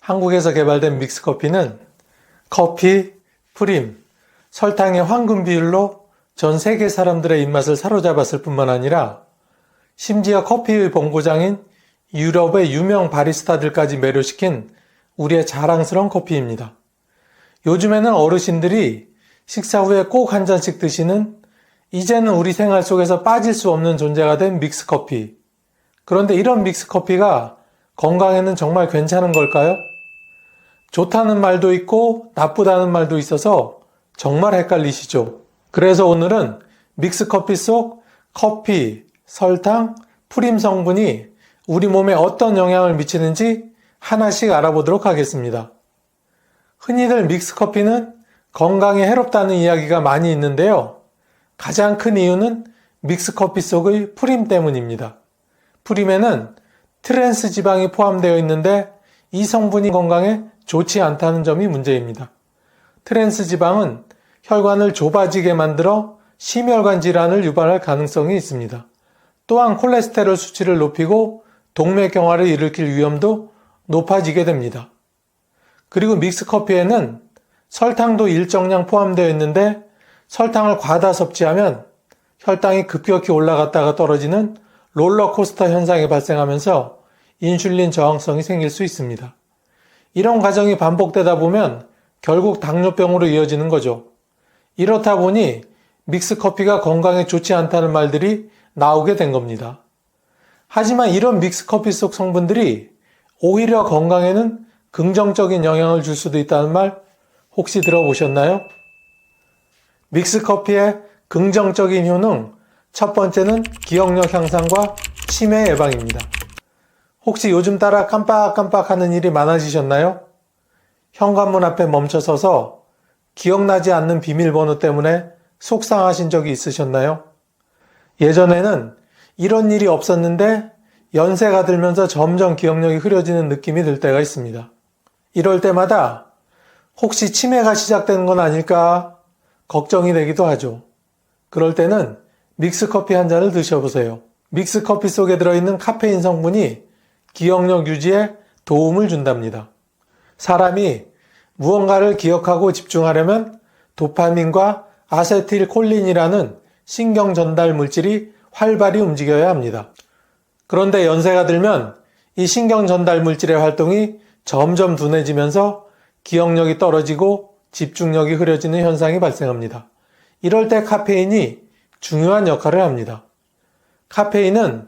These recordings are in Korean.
한국에서 개발된 믹스커피는 커피, 프림, 설탕의 황금 비율로 전 세계 사람들의 입맛을 사로잡았을 뿐만 아니라 심지어 커피의 본고장인 유럽의 유명 바리스타들까지 매료시킨 우리의 자랑스러운 커피입니다. 요즘에는 어르신들이 식사 후에 꼭 한 잔씩 드시는 이제는 우리 생활 속에서 빠질 수 없는 존재가 된 믹스커피. 그런데 이런 믹스커피가 건강에는 정말 괜찮은 걸까요? 좋다는 말도 있고 나쁘다는 말도 있어서 정말 헷갈리시죠? 그래서 오늘은 믹스커피 속 커피, 설탕, 프림 성분이 우리 몸에 어떤 영향을 미치는지 하나씩 알아보도록 하겠습니다. 흔히들 믹스커피는 건강에 해롭다는 이야기가 많이 있는데요. 가장 큰 이유는 믹스커피 속의 프림 때문입니다. 프림에는 트랜스 지방이 포함되어 있는데 이 성분이 건강에 좋지 않다는 점이 문제입니다. 트랜스 지방은 혈관을 좁아지게 만들어 심혈관 질환을 유발할 가능성이 있습니다. 또한 콜레스테롤 수치를 높이고 동맥경화를 일으킬 위험도 높아지게 됩니다. 그리고 믹스커피에는 설탕도 일정량 포함되어 있는데 설탕을 과다 섭취하면 혈당이 급격히 올라갔다가 떨어지는 롤러코스터 현상이 발생하면서 인슐린 저항성이 생길 수 있습니다. 이런 과정이 반복되다 보면 결국 당뇨병으로 이어지는 거죠. 이렇다 보니 믹스커피가 건강에 좋지 않다는 말들이 나오게 된 겁니다. 하지만 이런 믹스커피 속 성분들이 오히려 건강에는 긍정적인 영향을 줄 수도 있다는 말 혹시 들어보셨나요? 믹스커피의 긍정적인 효능 첫 번째는 기억력 향상과 치매 예방입니다. 혹시 요즘 따라 깜빡깜빡 하는 일이 많아지셨나요? 현관문 앞에 멈춰서서 기억나지 않는 비밀번호 때문에 속상하신 적이 있으셨나요? 예전에는 이런 일이 없었는데 연세가 들면서 점점 기억력이 흐려지는 느낌이 들 때가 있습니다. 이럴 때마다 혹시 치매가 시작되는 건 아닐까 걱정이 되기도 하죠. 그럴 때는 믹스커피 한 잔을 드셔보세요. 믹스커피 속에 들어있는 카페인 성분이 기억력 유지에 도움을 준답니다. 사람이 무언가를 기억하고 집중하려면 도파민과 아세틸콜린이라는 신경 전달 물질이 활발히 움직여야 합니다. 그런데 연세가 들면 이 신경 전달 물질의 활동이 점점 둔해지면서 기억력이 떨어지고 집중력이 흐려지는 현상이 발생합니다. 이럴 때 카페인이 중요한 역할을 합니다. 카페인은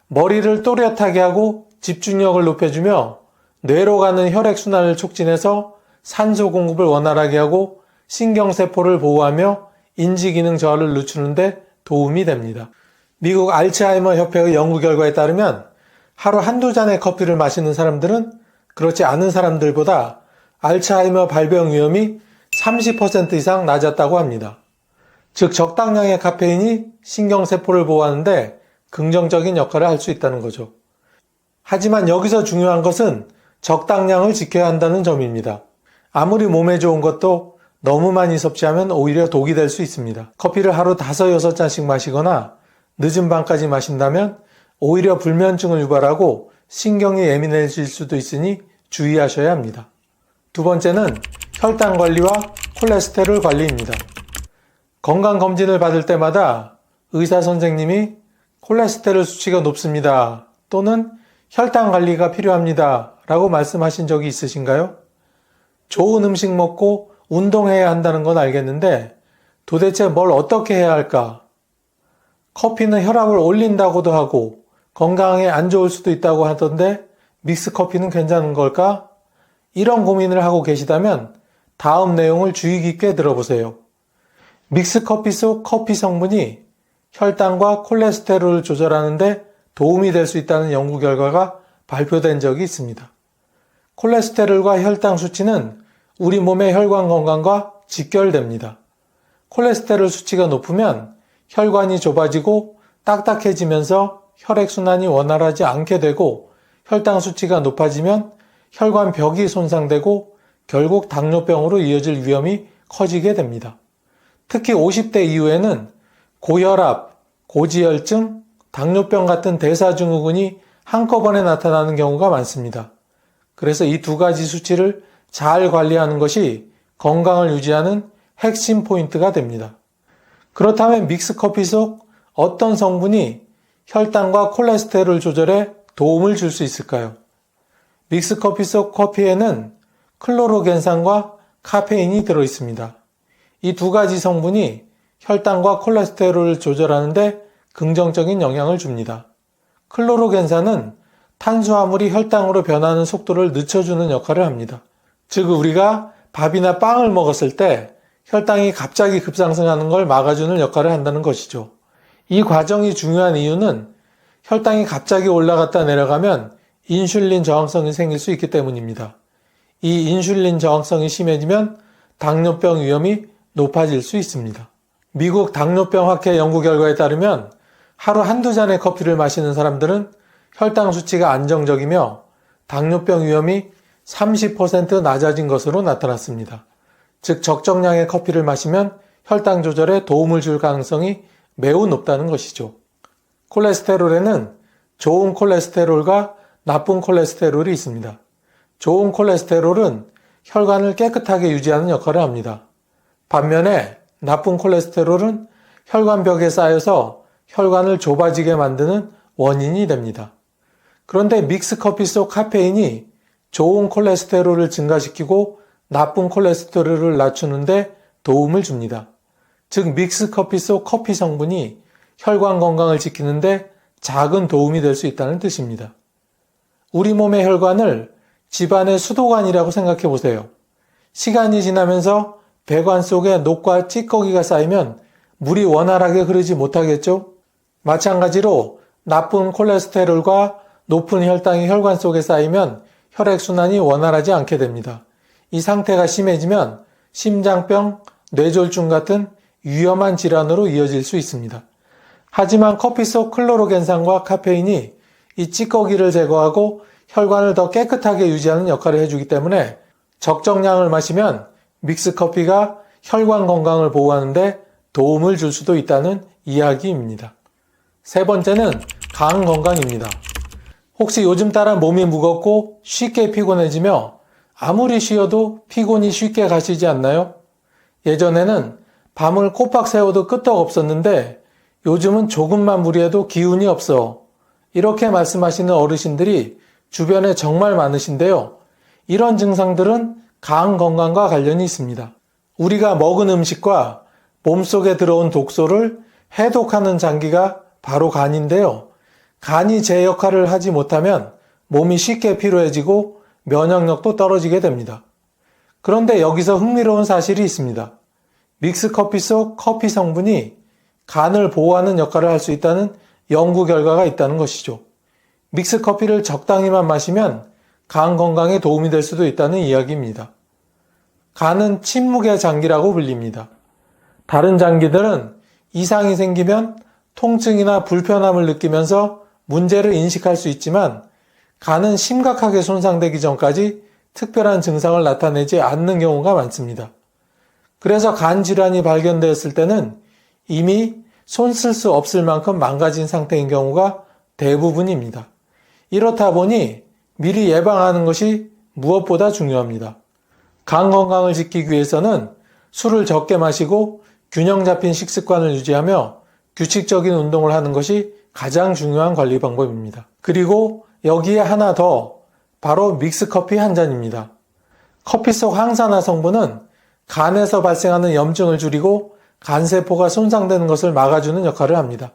머리를 또렷하게 하고 집중력을 높여주며 뇌로 가는 혈액순환을 촉진해서 산소 공급을 원활하게 하고 신경세포를 보호하며 인지기능 저하를 늦추는 데 도움이 됩니다. 미국 알츠하이머 협회의 연구 결과에 따르면 하루 한두 잔의 커피를 마시는 사람들은 그렇지 않은 사람들보다 알츠하이머 발병 위험이 30% 이상 낮았다고 합니다. 즉 적당량의 카페인이 신경세포를 보호하는데 긍정적인 역할을 할 수 있다는 거죠. 하지만 여기서 중요한 것은 적당량을 지켜야 한다는 점입니다. 아무리 몸에 좋은 것도 너무 많이 섭취하면 오히려 독이 될 수 있습니다. 커피를 하루 5, 6잔씩 마시거나 늦은 밤까지 마신다면 오히려 불면증을 유발하고 신경이 예민해질 수도 있으니 주의하셔야 합니다. 두 번째는 혈당 관리와 콜레스테롤 관리입니다. 건강검진을 받을 때마다 의사 선생님이 콜레스테롤 수치가 높습니다. 또는 혈당 관리가 필요합니다. 라고 말씀하신 적이 있으신가요? 좋은 음식 먹고 운동해야 한다는 건 알겠는데 도대체 뭘 어떻게 해야 할까? 커피는 혈압을 올린다고도 하고 건강에 안 좋을 수도 있다고 하던데 믹스커피는 괜찮은 걸까? 이런 고민을 하고 계시다면 다음 내용을 주의 깊게 들어보세요. 믹스커피 속 커피 성분이 혈당과 콜레스테롤을 조절하는데 도움이 될 수 있다는 연구 결과가 발표된 적이 있습니다. 콜레스테롤과 혈당 수치는 우리 몸의 혈관 건강과 직결됩니다. 콜레스테롤 수치가 높으면 혈관이 좁아지고 딱딱해지면서 혈액순환이 원활하지 않게 되고 혈당 수치가 높아지면 혈관 벽이 손상되고 결국 당뇨병으로 이어질 위험이 커지게 됩니다. 특히 50대 이후에는 고혈압, 고지혈증, 당뇨병 같은 대사증후군이 한꺼번에 나타나는 경우가 많습니다. 그래서 이 두 가지 수치를 잘 관리하는 것이 건강을 유지하는 핵심 포인트가 됩니다. 그렇다면 믹스커피 속 어떤 성분이 혈당과 콜레스테롤 조절에 도움을 줄 수 있을까요? 믹스커피 속 커피에는 클로로겐산과 카페인이 들어있습니다. 이 두 가지 성분이 혈당과 콜레스테롤을 조절하는데 긍정적인 영향을 줍니다. 클로로겐산은 탄수화물이 혈당으로 변하는 속도를 늦춰주는 역할을 합니다. 즉 우리가 밥이나 빵을 먹었을 때 혈당이 갑자기 급상승하는 걸 막아주는 역할을 한다는 것이죠. 이 과정이 중요한 이유는 혈당이 갑자기 올라갔다 내려가면 인슐린 저항성이 생길 수 있기 때문입니다. 이 인슐린 저항성이 심해지면 당뇨병 위험이 높아질 수 있습니다. 미국 당뇨병학회 연구 결과에 따르면 하루 한두 잔의 커피를 마시는 사람들은 혈당 수치가 안정적이며 당뇨병 위험이 30% 낮아진 것으로 나타났습니다. 즉 적정량의 커피를 마시면 혈당 조절에 도움을 줄 가능성이 매우 높다는 것이죠. 콜레스테롤에는 좋은 콜레스테롤과 나쁜 콜레스테롤이 있습니다. 좋은 콜레스테롤은 혈관을 깨끗하게 유지하는 역할을 합니다. 반면에 나쁜 콜레스테롤은 혈관벽에 쌓여서 혈관을 좁아지게 만드는 원인이 됩니다. 그런데 믹스커피 속 카페인이 좋은 콜레스테롤을 증가시키고 나쁜 콜레스테롤을 낮추는데 도움을 줍니다. 즉 믹스커피 속 커피 성분이 혈관 건강을 지키는데 작은 도움이 될 수 있다는 뜻입니다. 우리 몸의 혈관을 집안의 수도관이라고 생각해 보세요. 시간이 지나면서 배관 속에 녹과 찌꺼기가 쌓이면 물이 원활하게 흐르지 못하겠죠? 마찬가지로 나쁜 콜레스테롤과 높은 혈당이 혈관 속에 쌓이면 혈액순환이 원활하지 않게 됩니다. 이 상태가 심해지면 심장병, 뇌졸중 같은 위험한 질환으로 이어질 수 있습니다. 하지만 커피 속 클로로겐산과 카페인이 이 찌꺼기를 제거하고 혈관을 더 깨끗하게 유지하는 역할을 해주기 때문에 적정량을 마시면 믹스커피가 혈관 건강을 보호하는데 도움을 줄 수도 있다는 이야기입니다. 세 번째는 간 건강입니다. 혹시 요즘 따라 몸이 무겁고 쉽게 피곤해지며 아무리 쉬어도 피곤이 쉽게 가시지 않나요? 예전에는 밤을 꼬박 새워도 끄떡 없었는데 요즘은 조금만 무리해도 기운이 없어. 이렇게 말씀하시는 어르신들이 주변에 정말 많으신데요. 이런 증상들은 간 건강과 관련이 있습니다. 우리가 먹은 음식과 몸속에 들어온 독소를 해독하는 장기가 바로 간인데요. 간이 제 역할을 하지 못하면 몸이 쉽게 피로해지고 면역력도 떨어지게 됩니다. 그런데 여기서 흥미로운 사실이 있습니다. 믹스커피 속 커피 성분이 간을 보호하는 역할을 할 수 있다는 연구 결과가 있다는 것이죠. 믹스커피를 적당히만 마시면 간 건강에 도움이 될 수도 있다는 이야기입니다. 간은 침묵의 장기라고 불립니다. 다른 장기들은 이상이 생기면 통증이나 불편함을 느끼면서 문제를 인식할 수 있지만 간은 심각하게 손상되기 전까지 특별한 증상을 나타내지 않는 경우가 많습니다. 그래서 간 질환이 발견되었을 때는 이미 손 쓸 수 없을 만큼 망가진 상태인 경우가 대부분입니다. 이렇다 보니 미리 예방하는 것이 무엇보다 중요합니다. 간 건강을 지키기 위해서는 술을 적게 마시고 균형 잡힌 식습관을 유지하며 규칙적인 운동을 하는 것이 가장 중요한 관리 방법입니다. 그리고 여기에 하나 더, 바로 믹스커피 한 잔입니다. 커피 속 항산화 성분은 간에서 발생하는 염증을 줄이고 간세포가 손상되는 것을 막아주는 역할을 합니다.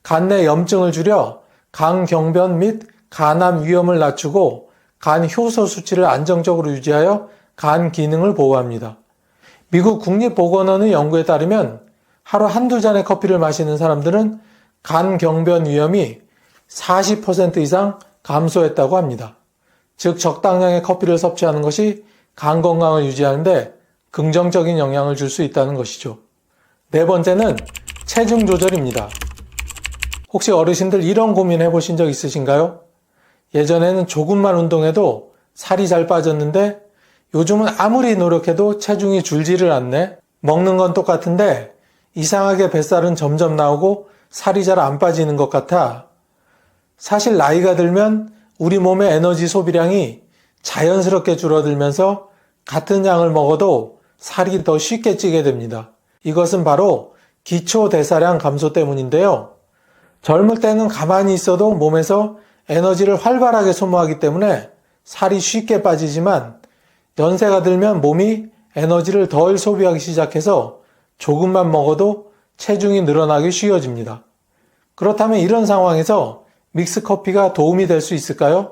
간 내 염증을 줄여 간 경변 및 간암 위험을 낮추고 간 효소 수치를 안정적으로 유지하여 간 기능을 보호합니다. 미국 국립보건원의 연구에 따르면 하루 한두 잔의 커피를 마시는 사람들은 간 경변 위험이 40% 이상 감소했다고 합니다. 즉 적당량의 커피를 섭취하는 것이 간 건강을 유지하는데 긍정적인 영향을 줄 수 있다는 것이죠. 네 번째는 체중 조절입니다. 혹시 어르신들 이런 고민 해보신 적 있으신가요? 예전에는 조금만 운동해도 살이 잘 빠졌는데 요즘은 아무리 노력해도 체중이 줄지를 않네. 먹는 건 똑같은데 이상하게 뱃살은 점점 나오고 살이 잘 안 빠지는 것 같아. 사실 나이가 들면 우리 몸의 에너지 소비량이 자연스럽게 줄어들면서 같은 양을 먹어도 살이 더 쉽게 찌게 됩니다. 이것은 바로 기초 대사량 감소 때문인데요. 젊을 때는 가만히 있어도 몸에서 에너지를 활발하게 소모하기 때문에 살이 쉽게 빠지지만 연세가 들면 몸이 에너지를 덜 소비하기 시작해서 조금만 먹어도 체중이 늘어나기 쉬워집니다. 그렇다면 이런 상황에서 믹스커피가 도움이 될 수 있을까요?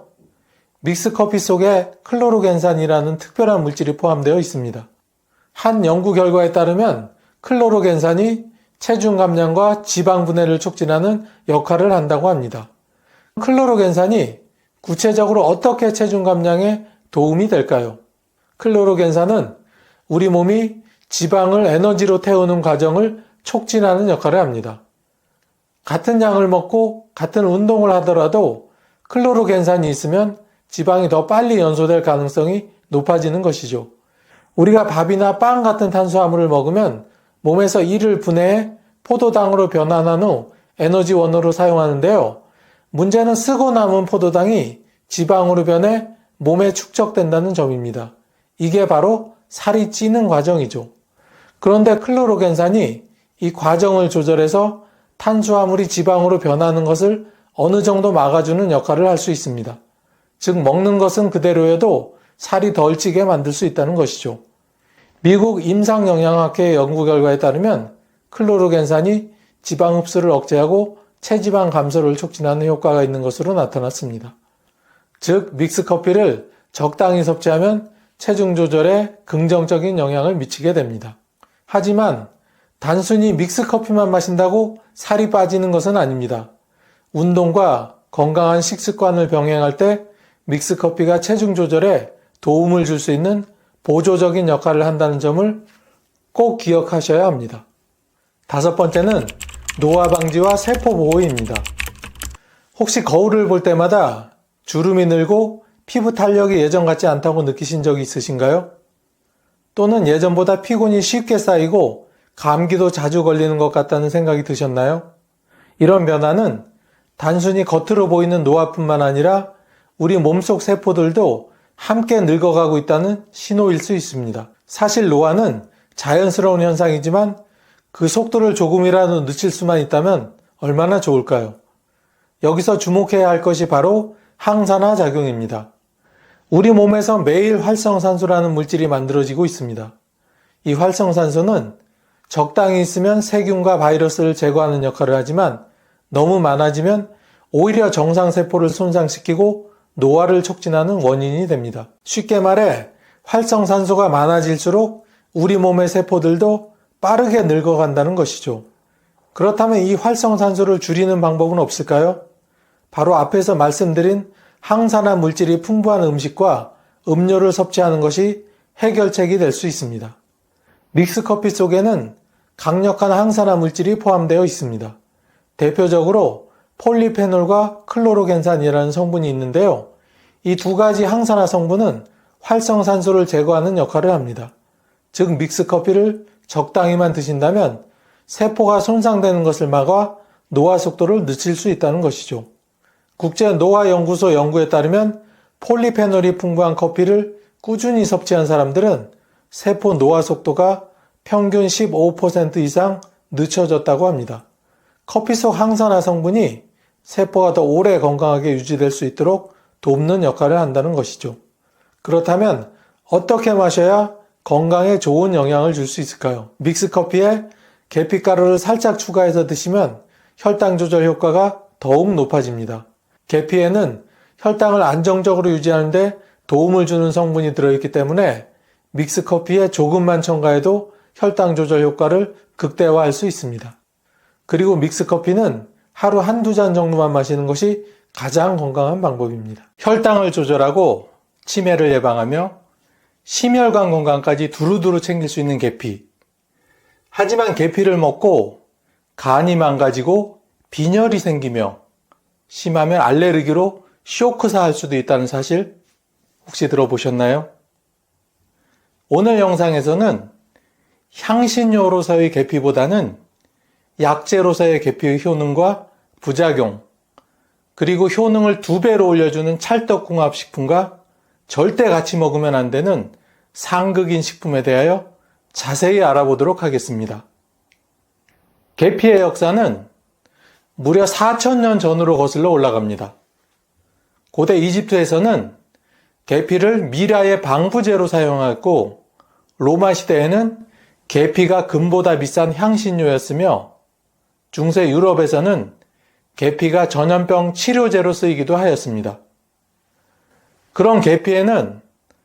믹스커피 속에 클로로겐산이라는 특별한 물질이 포함되어 있습니다. 한 연구 결과에 따르면 클로로겐산이 체중 감량과 지방 분해를 촉진하는 역할을 한다고 합니다. 클로로겐산이 구체적으로 어떻게 체중 감량에 도움이 될까요? 클로로겐산은 우리 몸이 지방을 에너지로 태우는 과정을 촉진하는 역할을 합니다. 같은 양을 먹고 같은 운동을 하더라도 클로로겐산이 있으면 지방이 더 빨리 연소될 가능성이 높아지는 것이죠. 우리가 밥이나 빵 같은 탄수화물을 먹으면 몸에서 이를 분해해 포도당으로 변환한 후 에너지원으로 사용하는데요. 문제는 쓰고 남은 포도당이 지방으로 변해 몸에 축적된다는 점입니다. 이게 바로 살이 찌는 과정이죠. 그런데 클로로겐산이 이 과정을 조절해서 탄수화물이 지방으로 변하는 것을 어느 정도 막아주는 역할을 할 수 있습니다. 즉 먹는 것은 그대로여도 살이 덜 찌게 만들 수 있다는 것이죠. 미국 임상영양학회 연구 결과에 따르면 클로로겐산이 지방 흡수를 억제하고 체지방 감소를 촉진하는 효과가 있는 것으로 나타났습니다. 즉 믹스커피를 적당히 섭취하면 체중 조절에 긍정적인 영향을 미치게 됩니다. 하지만 단순히 믹스커피만 마신다고 살이 빠지는 것은 아닙니다. 운동과 건강한 식습관을 병행할 때 믹스커피가 체중 조절에 도움을 줄 수 있는 보조적인 역할을 한다는 점을 꼭 기억하셔야 합니다. 5번째는 노화 방지와 세포 보호입니다. 혹시 거울을 볼 때마다 주름이 늘고 피부 탄력이 예전 같지 않다고 느끼신 적이 있으신가요? 또는 예전보다 피곤이 쉽게 쌓이고 감기도 자주 걸리는 것 같다는 생각이 드셨나요? 이런 변화는 단순히 겉으로 보이는 노화뿐만 아니라 우리 몸속 세포들도 함께 늙어가고 있다는 신호일 수 있습니다. 사실 노화는 자연스러운 현상이지만 그 속도를 조금이라도 늦출 수만 있다면 얼마나 좋을까요? 여기서 주목해야 할 것이 바로 항산화 작용입니다. 우리 몸에서 매일 활성산소라는 물질이 만들어지고 있습니다. 이 활성산소는 적당히 있으면 세균과 바이러스를 제거하는 역할을 하지만 너무 많아지면 오히려 정상세포를 손상시키고 노화를 촉진하는 원인이 됩니다. 쉽게 말해 활성산소가 많아질수록 우리 몸의 세포들도 빠르게 늙어간다는 것이죠. 그렇다면 이 활성산소를 줄이는 방법은 없을까요? 바로 앞에서 말씀드린 항산화 물질이 풍부한 음식과 음료를 섭취하는 것이 해결책이 될 수 있습니다. 믹스커피 속에는 강력한 항산화 물질이 포함되어 있습니다. 대표적으로 폴리페놀과 클로로겐산이라는 성분이 있는데요. 이 두 가지 항산화 성분은 활성산소를 제거하는 역할을 합니다. 즉 믹스커피를 적당히만 드신다면 세포가 손상되는 것을 막아 노화 속도를 늦출 수 있다는 것이죠. 국제노화연구소 연구에 따르면 폴리페놀이 풍부한 커피를 꾸준히 섭취한 사람들은 세포 노화 속도가 평균 15% 이상 늦춰졌다고 합니다. 커피 속 항산화 성분이 세포가 더 오래 건강하게 유지될 수 있도록 돕는 역할을 한다는 것이죠. 그렇다면 어떻게 마셔야 건강에 좋은 영향을 줄 수 있을까요? 믹스커피에 계피가루를 살짝 추가해서 드시면 혈당 조절 효과가 더욱 높아집니다. 계피에는 혈당을 안정적으로 유지하는 데 도움을 주는 성분이 들어있기 때문에 믹스커피에 조금만 첨가해도 혈당 조절 효과를 극대화할 수 있습니다. 그리고 믹스커피는 하루 한두 잔 정도만 마시는 것이 가장 건강한 방법입니다. 혈당을 조절하고 치매를 예방하며 심혈관 건강까지 두루두루 챙길 수 있는 계피. 하지만 계피를 먹고 간이 망가지고 빈혈이 생기며 심하면 알레르기로 쇼크사할 수도 있다는 사실 혹시 들어보셨나요? 오늘 영상에서는 향신료로서의 계피보다는 약재로서의 계피의 효능과 부작용, 그리고 효능을 2배로 올려주는 찰떡궁합식품과 절대 같이 먹으면 안 되는 상극인 식품에 대하여 자세히 알아보도록 하겠습니다. 계피의 역사는 무려 4000년 전으로 거슬러 올라갑니다. 고대 이집트에서는 계피를 미라의 방부제로 사용했고, 로마 시대에는 계피가 금보다 비싼 향신료였으며, 중세 유럽에서는 계피가 전염병 치료제로 쓰이기도 하였습니다. 그런 계피에는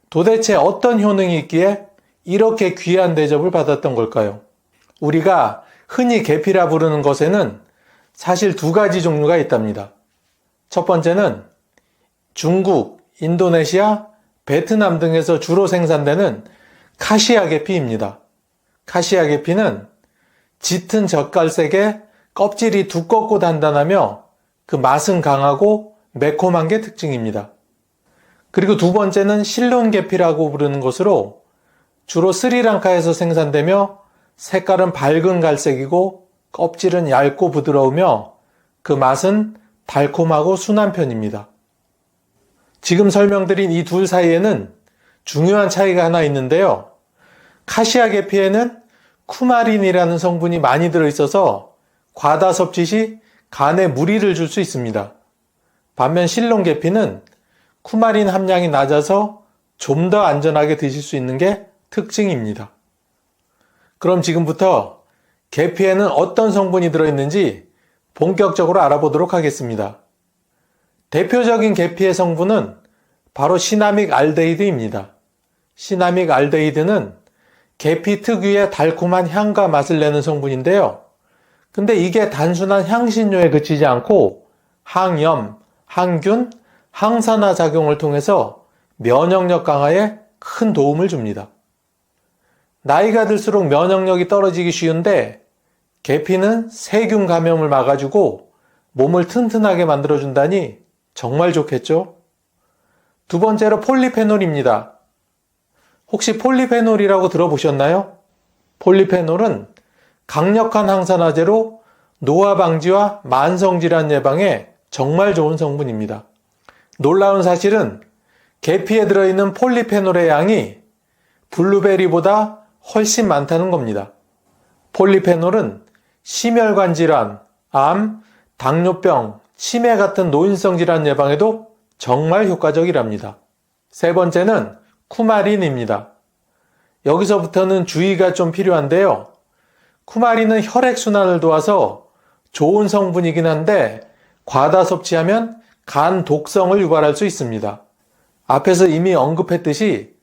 도대체 어떤 효능이 있기에 이렇게 귀한 대접을 받았던 걸까요? 우리가 흔히 계피라 부르는 것에는 사실 두 가지 종류가 있답니다. 첫 번째는 중국, 인도네시아, 베트남 등에서 주로 생산되는 카시아 계피입니다. 카시아 계피는 짙은 젓갈색에 껍질이 두껍고 단단하며 그 맛은 강하고 매콤한 게 특징입니다. 그리고 두 번째는 실론 계피라고 부르는 것으로 주로 스리랑카에서 생산되며 색깔은 밝은 갈색이고 껍질은 얇고 부드러우며 그 맛은 달콤하고 순한 편입니다. 지금 설명드린 이 둘 사이에는 중요한 차이가 하나 있는데요. 카시아 계피에는 쿠마린이라는 성분이 많이 들어있어서 과다 섭취 시 간에 무리를 줄 수 있습니다. 반면 실론 계피는 쿠마린 함량이 낮아서 좀 더 안전하게 드실 수 있는 게 특징입니다. 그럼 지금부터 계피에는 어떤 성분이 들어있는지 본격적으로 알아보도록 하겠습니다. 대표적인 계피의 성분은 바로 시나믹 알데히드입니다. 시나믹 알데히드는 계피 특유의 달콤한 향과 맛을 내는 성분인데요. 근데 이게 단순한 향신료에 그치지 않고 항염, 항균, 항산화 작용을 통해서 면역력 강화에 큰 도움을 줍니다. 나이가 들수록 면역력이 떨어지기 쉬운데 계피는 세균 감염을 막아주고 몸을 튼튼하게 만들어준다니 정말 좋겠죠? 두 번째로 폴리페놀입니다. 혹시 폴리페놀이라고 들어보셨나요? 폴리페놀은 강력한 항산화제로 노화 방지와 만성질환 예방에 정말 좋은 성분입니다. 놀라운 사실은 계피에 들어있는 폴리페놀의 양이 블루베리보다 훨씬 많다는 겁니다. 폴리페놀은 심혈관 질환, 암, 당뇨병, 치매 같은 노인성 질환 예방에도 정말 효과적이랍니다. 세 번째는 쿠마린입니다. 여기서부터는 주의가 좀 필요한데요. 쿠마린은 혈액순환을 도와서 좋은 성분이긴 한데 과다 섭취하면 간 독성을 유발할 수 있습니다. 앞에서 이미 언급했듯이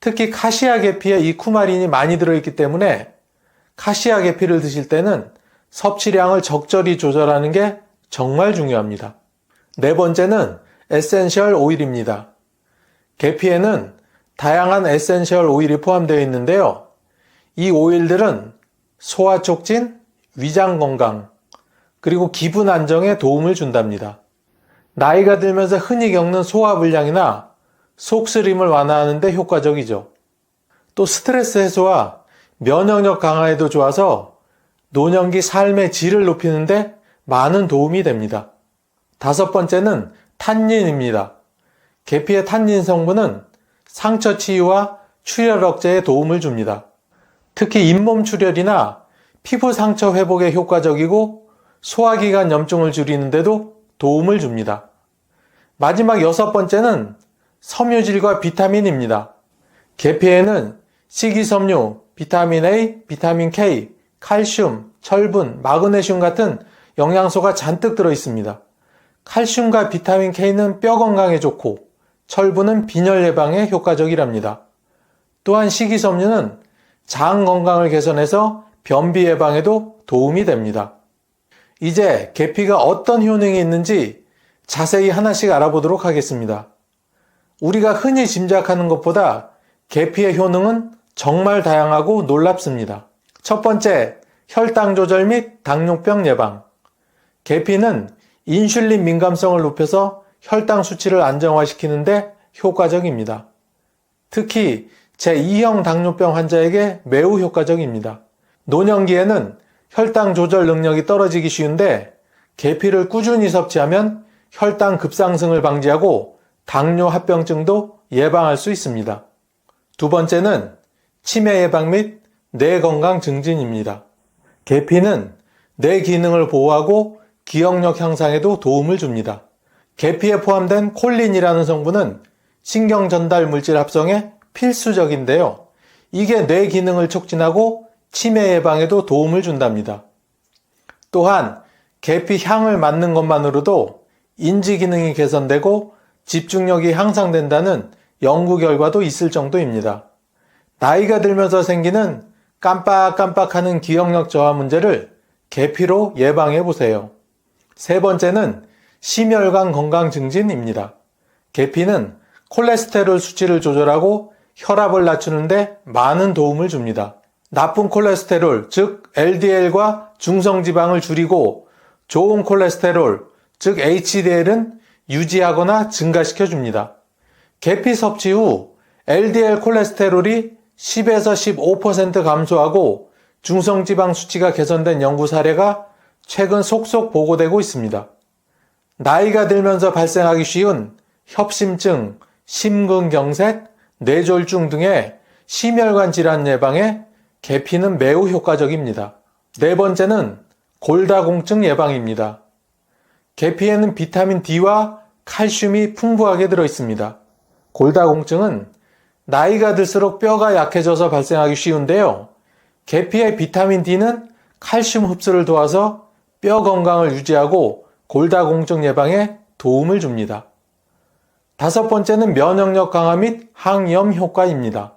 특히 카시아 계피에 이 쿠마린이 많이 들어있기 때문에 카시아 계피를 드실 때는 섭취량을 적절히 조절하는 게 정말 중요합니다. 네 번째는 에센셜 오일입니다. 계피에는 다양한 에센셜 오일이 포함되어 있는데요. 이 오일들은 소화 촉진, 위장 건강, 그리고 기분 안정에 도움을 준답니다. 나이가 들면서 흔히 겪는 소화불량이나 속쓰림을 완화하는 데 효과적이죠. 또 스트레스 해소와 면역력 강화에도 좋아서 노년기 삶의 질을 높이는 데 많은 도움이 됩니다. 다섯 번째는 탄닌입니다. 계피의 탄닌 성분은 상처 치유와 출혈 억제에 도움을 줍니다. 특히 잇몸 출혈이나 피부 상처 회복에 효과적이고 소화기관 염증을 줄이는 데도 도움을 줍니다. 마지막 여섯 번째는 섬유질과 비타민입니다. 계피에는 식이섬유, 비타민 A, 비타민 K, 칼슘, 철분, 마그네슘 같은 영양소가 잔뜩 들어 있습니다. 칼슘과 비타민 K는 뼈 건강에 좋고 철분은 빈혈 예방에 효과적이랍니다. 또한 식이섬유는 장 건강을 개선해서 변비 예방에도 도움이 됩니다. 이제 계피가 어떤 효능이 있는지 자세히 하나씩 알아보도록 하겠습니다. 우리가 흔히 짐작하는 것보다 계피의 효능은 정말 다양하고 놀랍습니다. 첫 번째, 혈당 조절 및 당뇨병 예방. 계피는 인슐린 민감성을 높여서 혈당 수치를 안정화시키는데 효과적입니다. 특히 제2형 당뇨병 환자에게 매우 효과적입니다. 노년기에는 혈당 조절 능력이 떨어지기 쉬운데 계피를 꾸준히 섭취하면 혈당 급상승을 방지하고 당뇨 합병증도 예방할 수 있습니다. 두 번째는 치매 예방 및 뇌 건강 증진입니다. 계피는 뇌 기능을 보호하고 기억력 향상에도 도움을 줍니다. 계피에 포함된 콜린이라는 성분은 신경 전달 물질 합성에 필수적인데요. 이게 뇌 기능을 촉진하고 치매 예방에도 도움을 준답니다. 또한 계피 향을 맡는 것만으로도 인지 기능이 개선되고 집중력이 향상된다는 연구 결과도 있을 정도입니다. 나이가 들면서 생기는 깜빡깜빡하는 기억력 저하 문제를 계피로 예방해 보세요. 세 번째는 심혈관 건강 증진입니다. 계피는 콜레스테롤 수치를 조절하고 혈압을 낮추는데 많은 도움을 줍니다. 나쁜 콜레스테롤, 즉 LDL과 중성지방을 줄이고 좋은 콜레스테롤, 즉 HDL은 유지하거나 증가시켜 줍니다. 계피 섭취 후 LDL 콜레스테롤이 10에서 15% 감소하고 중성지방 수치가 개선된 연구 사례가 최근 속속 보고되고 있습니다. 나이가 들면서 발생하기 쉬운 협심증, 심근경색, 뇌졸중 등의 심혈관 질환 예방에 계피는 매우 효과적입니다. 네 번째는 골다공증 예방입니다. 계피에는 비타민 D와 칼슘이 풍부하게 들어있습니다. 골다공증은 나이가 들수록 뼈가 약해져서 발생하기 쉬운데요. 계피의 비타민 D는 칼슘 흡수를 도와서 뼈 건강을 유지하고 골다공증 예방에 도움을 줍니다. 다섯 번째는 면역력 강화 및 항염 효과입니다.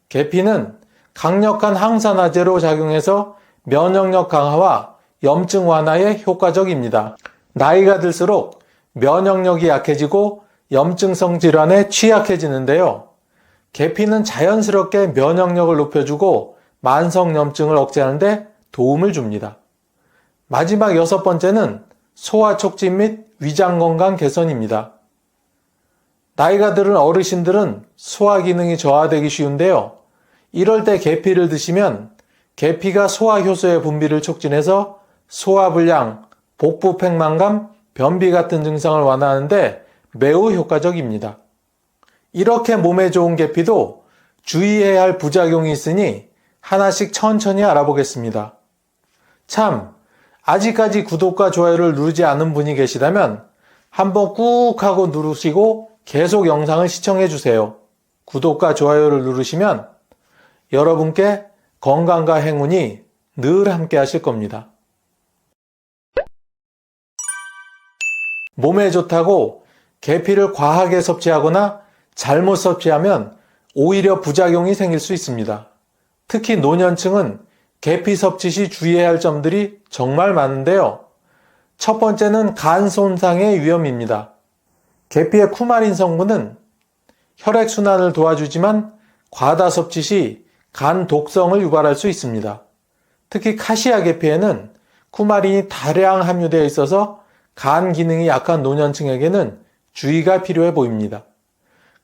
계피는 강력한 항산화제로 작용해서 면역력 강화와 염증 완화에 효과적입니다. 나이가 들수록 면역력이 약해지고 염증성 질환에 취약해지는데요. 계피는 자연스럽게 면역력을 높여주고 만성염증을 억제하는 데 도움을 줍니다. 마지막 여섯 번째는 소화 촉진 및 위장 건강 개선입니다. 나이가 들은 어르신들은 소화 기능이 저하되기 쉬운데요. 이럴 때 계피를 드시면 계피가 소화 효소의 분비를 촉진해서 소화불량, 복부 팽만감, 변비 같은 증상을 완화하는데 매우 효과적입니다. 이렇게 몸에 좋은 계피도 주의해야 할 부작용이 있으니 하나씩 천천히 알아보겠습니다. 참, 아직까지 구독과 좋아요를 누르지 않은 분이 계시다면 한번 꾹 하고 누르시고 계속 영상을 시청해 주세요. 구독과 좋아요를 누르시면 여러분께 건강과 행운이 늘 함께 하실 겁니다. 몸에 좋다고 계피를 과하게 섭취하거나 잘못 섭취하면 오히려 부작용이 생길 수 있습니다. 특히 노년층은 계피 섭취 시 주의해야 할 점들이 정말 많은데요. 첫 번째는 간 손상의 위험입니다. 계피의 쿠마린 성분은 혈액순환을 도와주지만 과다 섭취 시 간 독성을 유발할 수 있습니다. 특히 카시아 계피에는 쿠마린이 다량 함유되어 있어서 간 기능이 약한 노년층에게는 주의가 필요해 보입니다.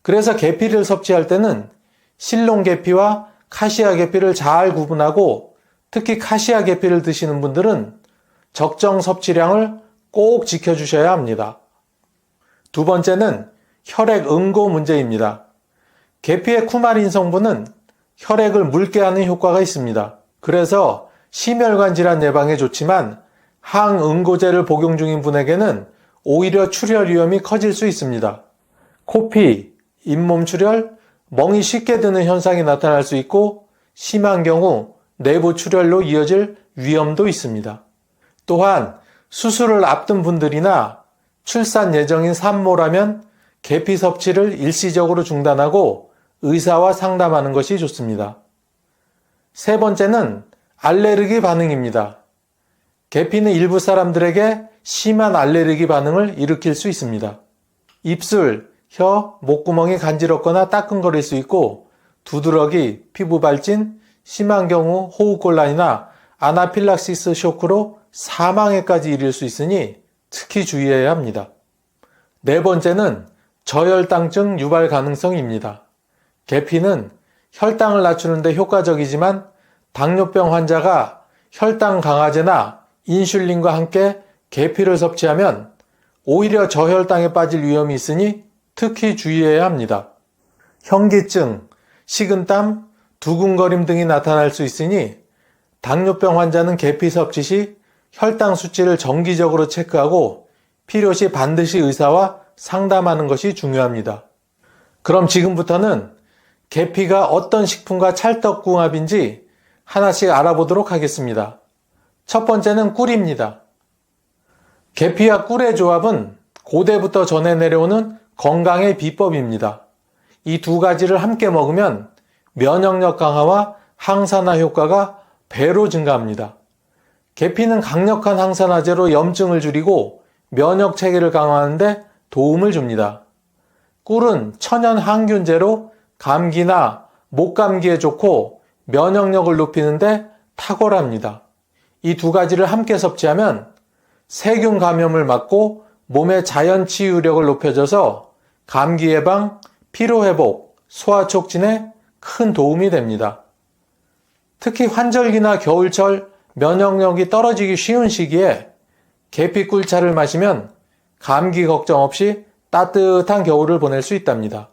그래서 계피를 섭취할 때는 실론 계피와 카시아 계피를 잘 구분하고 특히 카시아 계피를 드시는 분들은 적정 섭취량을 꼭 지켜주셔야 합니다. 두 번째는 혈액 응고 문제입니다. 계피의 쿠마린 성분은 혈액을 묽게 하는 효과가 있습니다. 그래서 심혈관 질환 예방에 좋지만 항응고제를 복용 중인 분에게는 오히려 출혈 위험이 커질 수 있습니다. 코피, 잇몸 출혈, 멍이 쉽게 드는 현상이 나타날 수 있고 심한 경우 내부 출혈로 이어질 위험도 있습니다. 또한 수술을 앞둔 분들이나 출산 예정인 산모라면 계피 섭취를 일시적으로 중단하고 의사와 상담하는 것이 좋습니다. 세 번째는 알레르기 반응입니다. 계피는 일부 사람들에게 심한 알레르기 반응을 일으킬 수 있습니다. 입술, 혀, 목구멍이 간지럽거나 따끔거릴 수 있고 두드러기, 피부 발진, 심한 경우 호흡곤란이나 아나필락시스 쇼크로 사망에까지 이를 수 있으니 특히 주의해야 합니다. 네 번째는 저혈당증 유발 가능성입니다. 계피는 혈당을 낮추는 데 효과적이지만 당뇨병 환자가 혈당 강화제나 인슐린과 함께 계피를 섭취하면 오히려 저혈당에 빠질 위험이 있으니 특히 주의해야 합니다. 현기증, 식은땀, 두근거림 등이 나타날 수 있으니 당뇨병 환자는 계피 섭취 시 혈당 수치를 정기적으로 체크하고 필요시 반드시 의사와 상담하는 것이 중요합니다. 그럼 지금부터는 계피가 어떤 식품과 찰떡궁합인지 하나씩 알아보도록 하겠습니다. 첫 번째는 꿀입니다. 계피와 꿀의 조합은 고대부터 전해 내려오는 건강의 비법입니다. 이 두 가지를 함께 먹으면 면역력 강화와 항산화 효과가 배로 증가합니다. 계피는 강력한 항산화제로 염증을 줄이고 면역 체계를 강화하는 데 도움을 줍니다. 꿀은 천연 항균제로 감기나 목감기에 좋고 면역력을 높이는 데 탁월합니다. 이 두 가지를 함께 섭취하면 세균 감염을 막고 몸의 자연 치유력을 높여줘서 감기 예방, 피로 회복, 소화 촉진에 큰 도움이 됩니다. 특히 환절기나 겨울철 면역력이 떨어지기 쉬운 시기에 계피 꿀차를 마시면 감기 걱정 없이 따뜻한 겨울을 보낼 수 있답니다.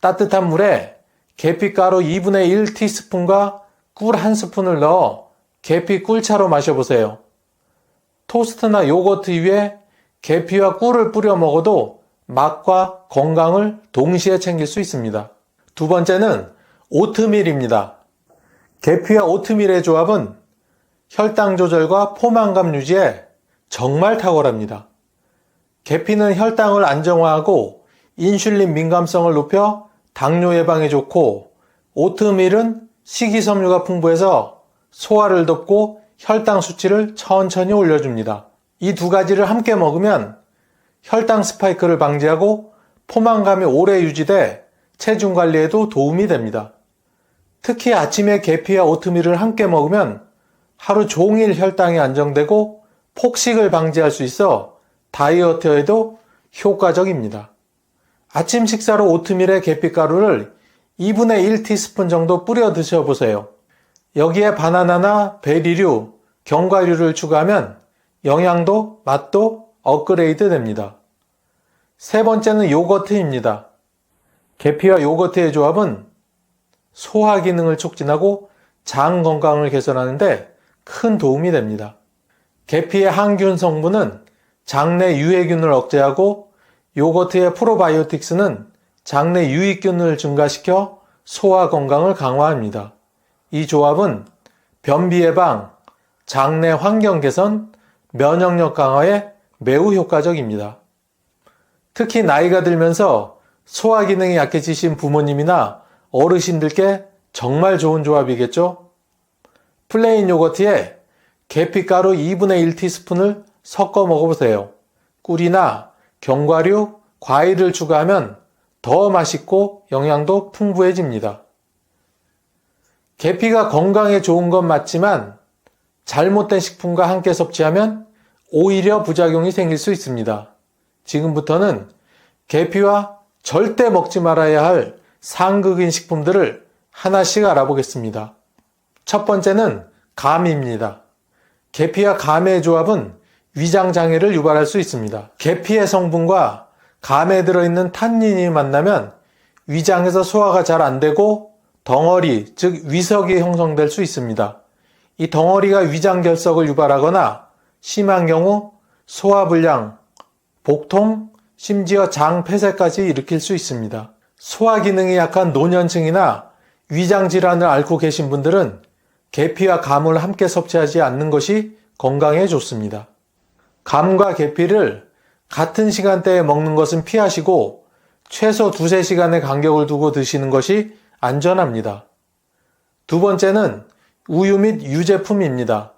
따뜻한 물에 계피가루 2분의 1티스푼과 꿀 1스푼을 넣어 계피 꿀차로 마셔보세요. 토스트나 요거트 위에 계피와 꿀을 뿌려 먹어도 맛과 건강을 동시에 챙길 수 있습니다. 두 번째는 오트밀입니다. 계피와 오트밀의 조합은 혈당 조절과 포만감 유지에 정말 탁월합니다. 계피는 혈당을 안정화하고 인슐린 민감성을 높여 당뇨 예방에 좋고, 오트밀은 식이섬유가 풍부해서 소화를 돕고 혈당 수치를 천천히 올려줍니다. 이 두 가지를 함께 먹으면 혈당 스파이크를 방지하고 포만감이 오래 유지돼 체중 관리에도 도움이 됩니다. 특히 아침에 계피와 오트밀을 함께 먹으면 하루 종일 혈당이 안정되고 폭식을 방지할 수 있어 다이어트에도 효과적입니다. 아침 식사로 오트밀에 계피가루를 2분의 1티스푼 정도 뿌려 드셔보세요. 여기에 바나나나 베리류, 견과류를 추가하면 영양도, 맛도 업그레이드 됩니다. 세 번째는 요거트입니다. 계피와 요거트의 조합은 소화 기능을 촉진하고 장 건강을 개선하는데 큰 도움이 됩니다. 계피의 항균 성분은 장내 유해균을 억제하고 요거트의 프로바이오틱스는 장내 유익균을 증가시켜 소화 건강을 강화합니다. 이 조합은 변비 예방, 장내 환경 개선, 면역력 강화에 매우 효과적입니다. 특히 나이가 들면서 소화 기능이 약해지신 부모님이나 어르신들께 정말 좋은 조합이겠죠? 플레인 요거트에 계피가루 2분의 1티스푼을 섞어 먹어보세요. 꿀이나 견과류, 과일을 추가하면 더 맛있고 영양도 풍부해집니다. 계피가 건강에 좋은 건 맞지만 잘못된 식품과 함께 섭취하면 오히려 부작용이 생길 수 있습니다. 지금부터는 계피와 절대 먹지 말아야 할 상극인 식품들을 하나씩 알아보겠습니다. 첫 번째는 감입니다. 계피와 감의 조합은 위장장애를 유발할 수 있습니다. 계피의 성분과 감에 들어있는 탄닌이 만나면 위장에서 소화가 잘 안되고 덩어리, 즉 위석이 형성될 수 있습니다. 이 덩어리가 위장 결석을 유발하거나 심한 경우 소화불량, 복통, 심지어 장 폐쇄까지 일으킬 수 있습니다. 소화 기능이 약한 노년층이나 위장 질환을 앓고 계신 분들은 계피와 감을 함께 섭취하지 않는 것이 건강에 좋습니다. 감과 계피를 같은 시간대에 먹는 것은 피하시고 최소 2-3시간의 간격을 두고 드시는 것이 안전합니다. 두 번째는 우유 및 유제품입니다.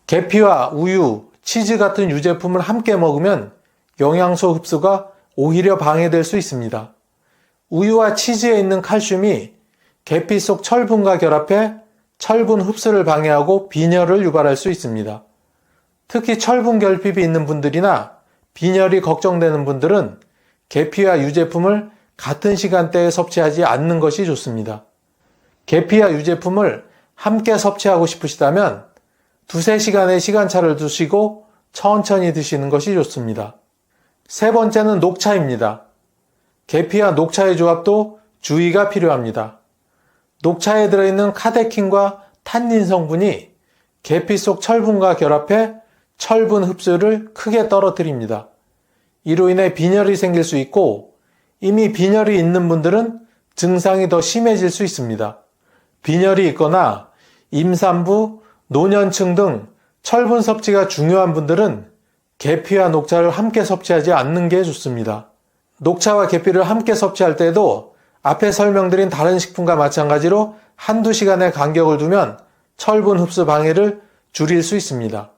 계피와 우유, 치즈 같은 유제품을 함께 먹으면 영양소 흡수가 오히려 방해될 수 있습니다. 우유와 치즈에 있는 칼슘이 계피 속 철분과 결합해 철분 흡수를 방해하고 빈혈을 유발할 수 있습니다. 특히 철분 결핍이 있는 분들이나 빈혈이 걱정되는 분들은 계피와 유제품을 같은 시간대에 섭취하지 않는 것이 좋습니다. 계피와 유제품을 함께 섭취하고 싶으시다면 2-3시간의 시간차를 두시고 천천히 드시는 것이 좋습니다. 세 번째는 녹차입니다. 계피와 녹차의 조합도 주의가 필요합니다. 녹차에 들어있는 카테킨과 탄닌 성분이 계피 속 철분과 결합해 철분 흡수를 크게 떨어뜨립니다. 이로 인해 빈혈이 생길 수 있고 이미 빈혈이 있는 분들은 증상이 더 심해질 수 있습니다. 빈혈이 있거나 임산부, 노년층 등 철분 섭취가 중요한 분들은 계피와 녹차를 함께 섭취하지 않는 게 좋습니다. 녹차와 계피를 함께 섭취할 때도 앞에 설명드린 다른 식품과 마찬가지로 한두 시간의 간격을 두면 철분 흡수 방해를 줄일 수 있습니다.